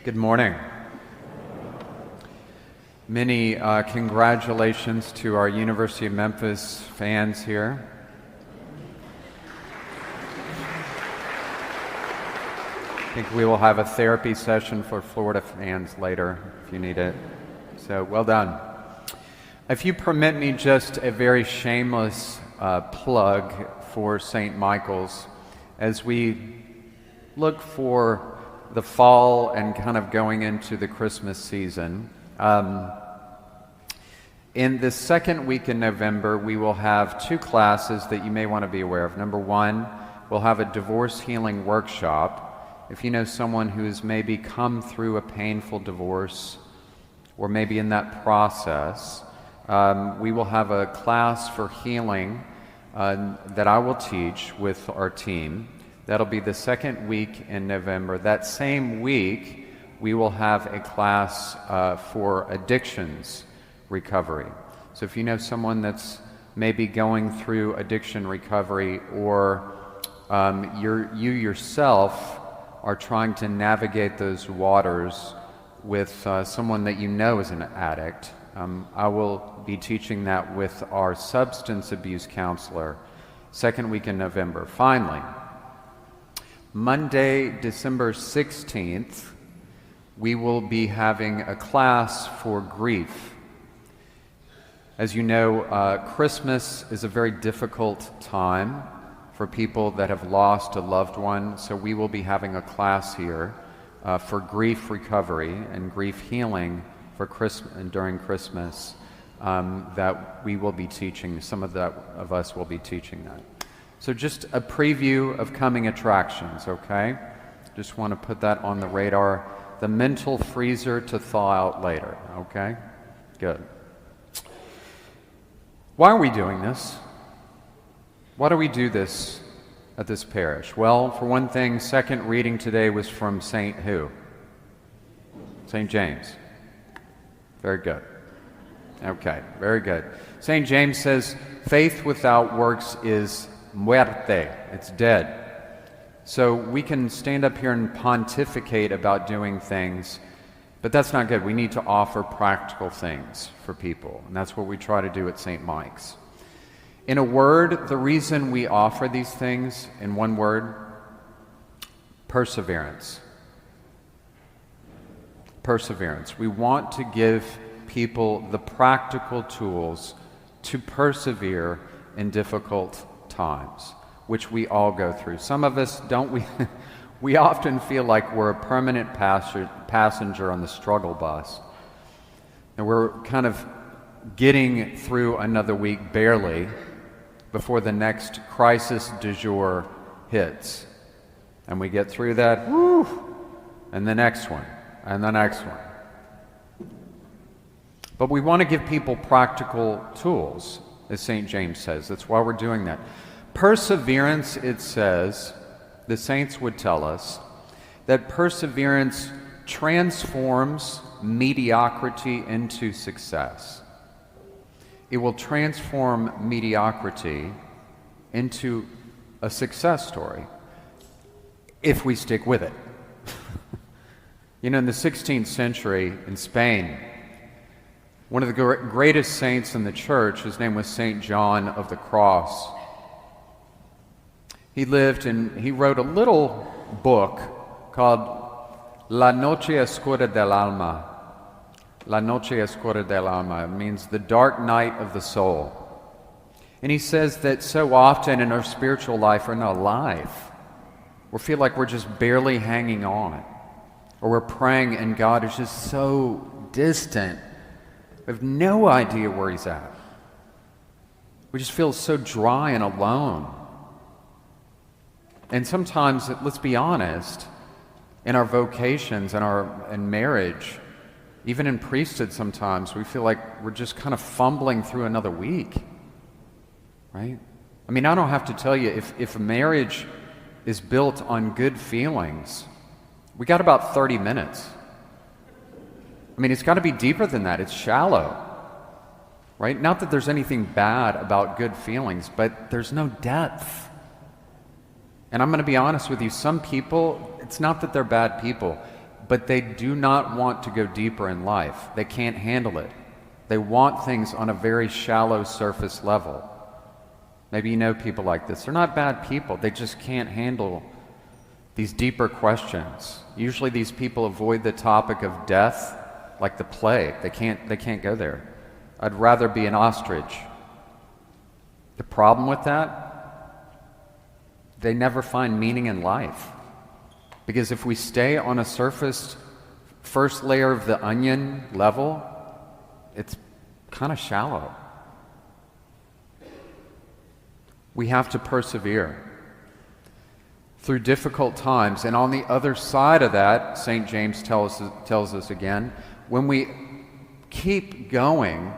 Good morning. Many congratulations to our University of Memphis fans here. I think we will have a therapy session for Florida fans later if you need it. So well done. If you permit me just a very shameless plug for St. Michael's as we look for the fall and kind of going into the Christmas season. In the second week in November, we will have two classes that you may want to be aware of. Number one, we'll have a divorce healing workshop. If you know someone who's maybe come through a painful divorce or maybe in that process, we will have a class for healing that I will teach with our team. That'll be the second week in November. That same week, we will have a class for addictions recovery. So if you know someone that's maybe going through addiction recovery, or you yourself are trying to navigate those waters with someone that you know is an addict, I will be teaching that with our substance abuse counselor, second week in November. Finally, Monday, December 16th, we will be having a class for grief. As you know, Christmas is a very difficult time for people that have lost a loved one, so we will be having a class here for grief recovery and grief healing for Christmas and during Christmas that we will be teaching. Some of us will be teaching that. So just a preview of coming attractions, okay? Just want to put that on the radar. The mental freezer to thaw out later, okay? Good. Why are we doing this? Why do we do this at this parish? Well, for one thing, second reading today was from Saint who? St. James. Very good. Okay, very good. St. James says, faith without works is muerte, it's dead. So we can stand up here and pontificate about doing things, but that's not good. We need to offer practical things for people, and that's what we try to do at St. Mike's. In a word, the reason we offer these things, in one word, perseverance. Perseverance. We want to give people the practical tools to persevere in difficult times, which we all go through. Some of us don't. We often feel like we're a permanent passenger on the struggle bus, and we're kind of getting through another week barely before the next crisis du jour hits, and we get through that, woo, and the next one, and the next one. But we want to give people practical tools, as St. James says. That's why we're doing that. Perseverance, it says, the saints would tell us, that perseverance transforms mediocrity into success. It will transform mediocrity into a success story if we stick with it. You know, in the 16th century in Spain, one of the greatest saints in the church, his name was St. John of the Cross. He lived and he wrote a little book called La Noche Oscura del Alma. La Noche Oscura del Alma means the dark night of the soul. And he says that so often in our spiritual life or in our life, we feel like we're just barely hanging on. Or we're praying and God is just so distant. We have no idea where he's at. We just feel so dry and alone. And sometimes, let's be honest, in our vocations and in marriage, even in priesthood sometimes, we feel like we're just kind of fumbling through another week, right? I mean, I don't have to tell you, if a marriage is built on good feelings, we got about 30 minutes. I mean, it's got to be deeper than that. It's shallow, right? Not that there's anything bad about good feelings, but there's no depth. And I'm going to be honest with you, some people, it's not that they're bad people, but they do not want to go deeper in life. They can't handle it. They want things on a very shallow surface level. Maybe you know people like this. They're not bad people. They just can't handle these deeper questions. Usually these people avoid the topic of death like the plague. They can't go there. I'd rather be an ostrich. The problem with that, they never find meaning in life. Because if we stay on a surface, first layer of the onion level, it's kind of shallow. We have to persevere through difficult times. And on the other side of that, St. James tells us again, when we keep going,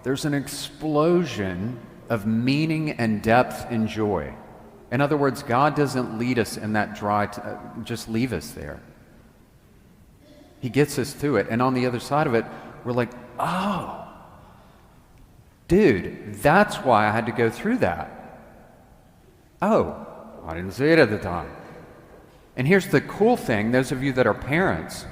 there's an explosion of meaning and depth and joy. In other words, God doesn't lead us in that just leave us there. He gets us through it. And on the other side of it, we're like, oh, dude, that's why I had to go through that. Oh, I didn't see it at the time. And here's the cool thing, those of you that are parents,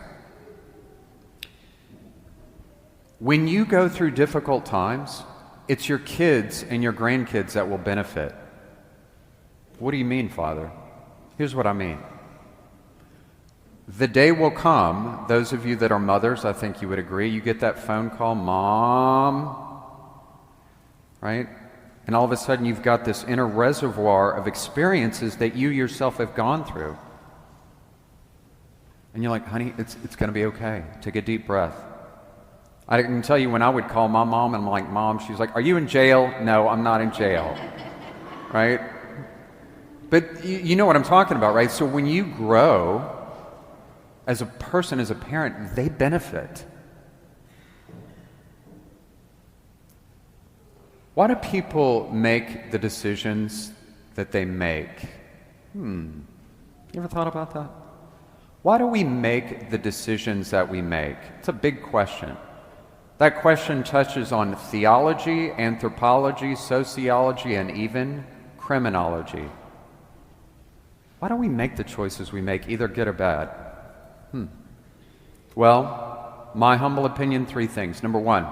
when you go through difficult times, it's your kids and your grandkids that will benefit. What do you mean, Father? Here's what I mean. The day will come, those of you that are mothers, I think you would agree, you get that phone call, Mom, right? And all of a sudden you've got this inner reservoir of experiences that you yourself have gone through. And you're like, honey, it's going to be okay. Take a deep breath. I can tell you when I would call my mom and I'm like, Mom, she's like, are you in jail? No, I'm not in jail. Right? But you know what I'm talking about, right? So when you grow as a person, as a parent, they benefit. Why do people make the decisions that they make? You ever thought about that? Why do we make the decisions that we make? It's a big question. That question touches on theology, anthropology, sociology, and even criminology. Why do we make the choices we make, either good or bad? Well, my humble opinion, 3 things. Number 1,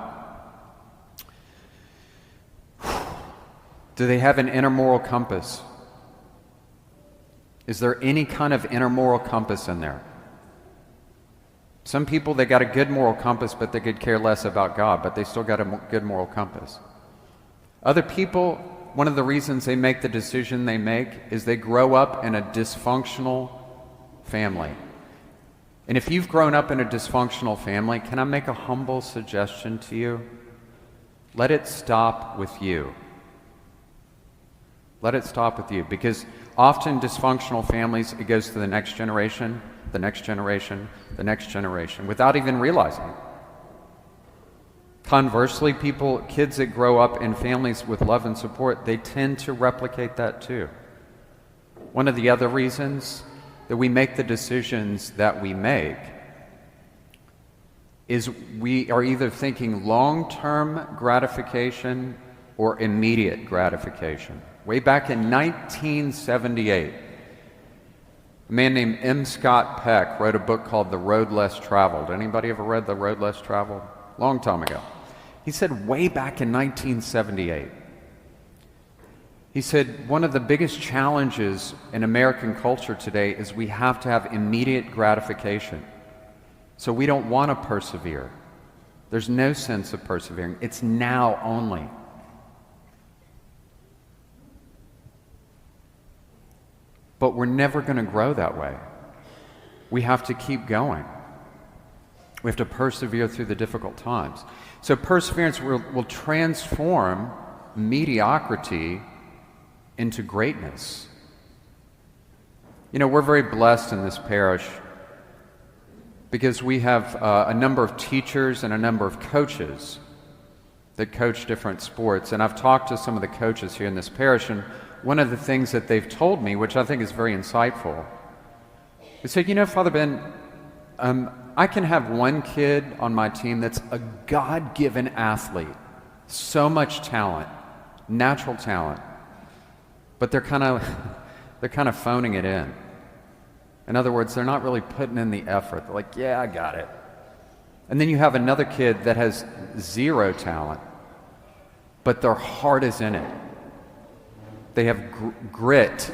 do they have an inner moral compass? Is there any kind of inner moral compass in there? Some people, they got a good moral compass, but they could care less about God, but they still got a good moral compass. Other people, one of the reasons they make the decision they make is they grow up in a dysfunctional family. And if you've grown up in a dysfunctional family, can I make a humble suggestion to you? Let it stop with you. Let it stop with you, because often dysfunctional families, it goes to the next generation, the next generation, the next generation, without even realizing it. Conversely, kids that grow up in families with love and support, they tend to replicate that too. One of the other reasons that we make the decisions that we make is we are either thinking long-term gratification or immediate gratification. Way back in 1978, a man named M. Scott Peck wrote a book called The Road Less Traveled. Anybody ever read The Road Less Traveled? Long time ago. He said way back in 1978, he said one of the biggest challenges in American culture today is we have to have immediate gratification. So we don't want to persevere. There's no sense of persevering. It's now only. But we're never going to grow that way. We have to keep going. We have to persevere through the difficult times. So perseverance will transform mediocrity into greatness. You know, we're very blessed in this parish because we have a number of teachers and a number of coaches that coach different sports. And I've talked to some of the coaches here in this parish, and one of the things that they've told me, which I think is very insightful, they said, you know, Father Ben, I can have one kid on my team that's a God-given athlete, so much talent, natural talent, but they're kind of phoning it in. In other words, they're not really putting in the effort. They're like, yeah, I got it. And then you have another kid that has zero talent, but their heart is in it. They have grit.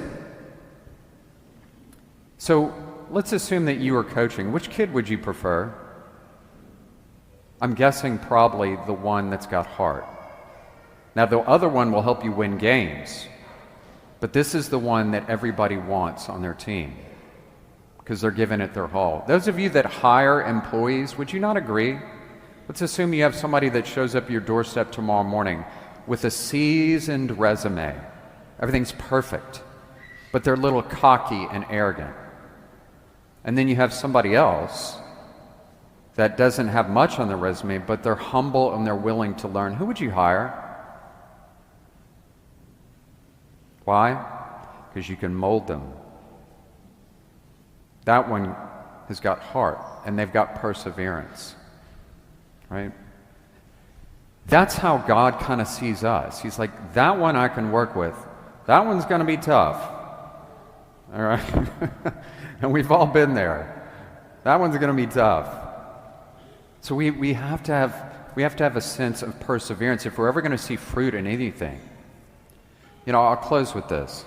So let's assume that you are coaching. Which kid would you prefer? I'm guessing probably the one that's got heart. Now, the other one will help you win games, but this is the one that everybody wants on their team because they're giving it their all. Those of you that hire employees, would you not agree? Let's assume you have somebody that shows up at your doorstep tomorrow morning with a seasoned resume. Everything's perfect, but they're a little cocky and arrogant. And then you have somebody else that doesn't have much on their resume, but they're humble and they're willing to learn. Who would you hire? Why? Because you can mold them. That one has got heart, and they've got perseverance, right? That's how God kind of sees us. He's like, that one I can work with. That one's going to be tough, all right? And we've all been there. That one's going to be tough. So we have to have a sense of perseverance if we're ever going to see fruit in anything. You know, I'll close with this.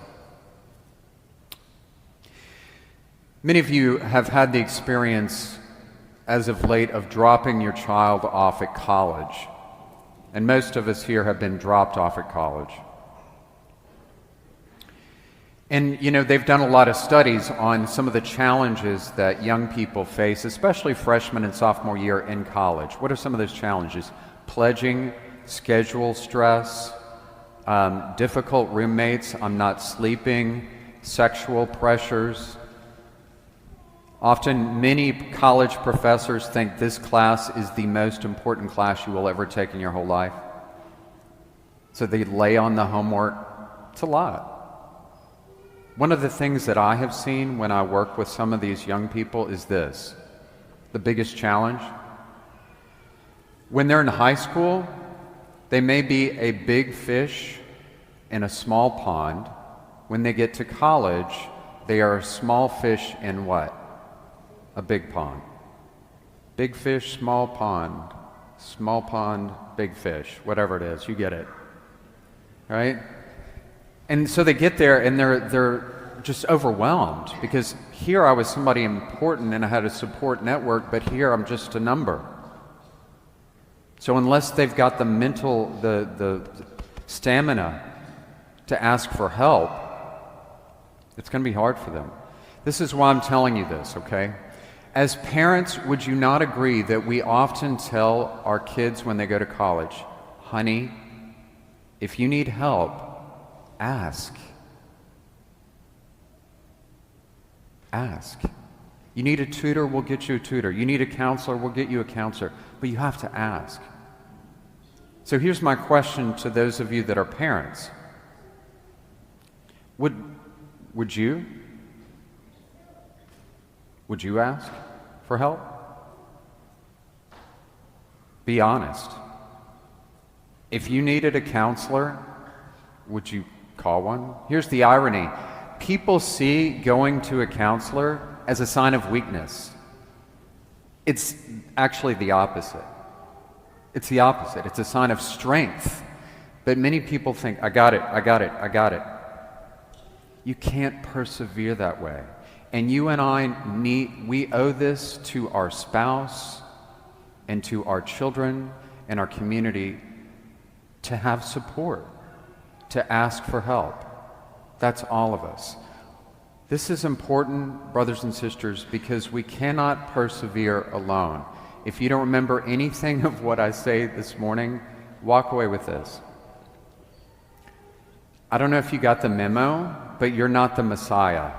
Many of you have had the experience as of late of dropping your child off at college. And most of us here have been dropped off at college. And, you know, they've done a lot of studies on some of the challenges that young people face, especially freshman and sophomore year in college. What are some of those challenges? Pledging, schedule stress, difficult roommates, I'm not sleeping, sexual pressures. Often, many college professors think this class is the most important class you will ever take in your whole life. So they lay on the homework. It's a lot. One of the things that I have seen when I work with some of these young people is this. The biggest challenge. When they're in high school, they may be a big fish in a small pond. When they get to college, they are a small fish in what? A big pond. Big fish, small pond, big fish, whatever it is, you get it, right? And so they get there and they're just overwhelmed because here I was somebody important and I had a support network, but here I'm just a number. So unless they've got the mental, the stamina to ask for help, it's going to be hard for them. This is why I'm telling you this, okay? As parents, would you not agree that we often tell our kids when they go to college, honey, if you need help, ask. Ask. You need a tutor, we'll get you a tutor. You need a counselor, we'll get you a counselor. But you have to ask. So here's my question to those of you that are parents. Would you ask for help? Be honest. If you needed a counselor, would you call one? Here's the irony. People see going to a counselor as a sign of weakness. It's actually the opposite. It's the opposite. It's a sign of strength. But many people think, I got it. You can't persevere that way. And you and I we owe this to our spouse and to our children and our community to have support, to ask for help. That's all of us. This is important, brothers and sisters, because we cannot persevere alone. If you don't remember anything of what I say this morning, walk away with this. I don't know if you got the memo, but you're not the Messiah.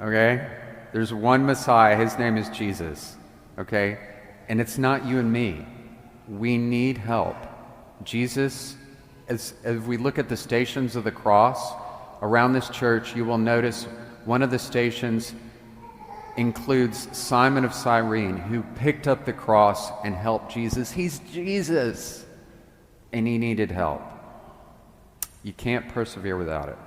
Okay? There's one Messiah. His name is Jesus. Okay? And it's not you and me. We need help. Jesus, as we look at the stations of the cross around this church, you will notice one of the stations includes Simon of Cyrene, who picked up the cross and helped Jesus. He's Jesus, and he needed help. You can't persevere without it.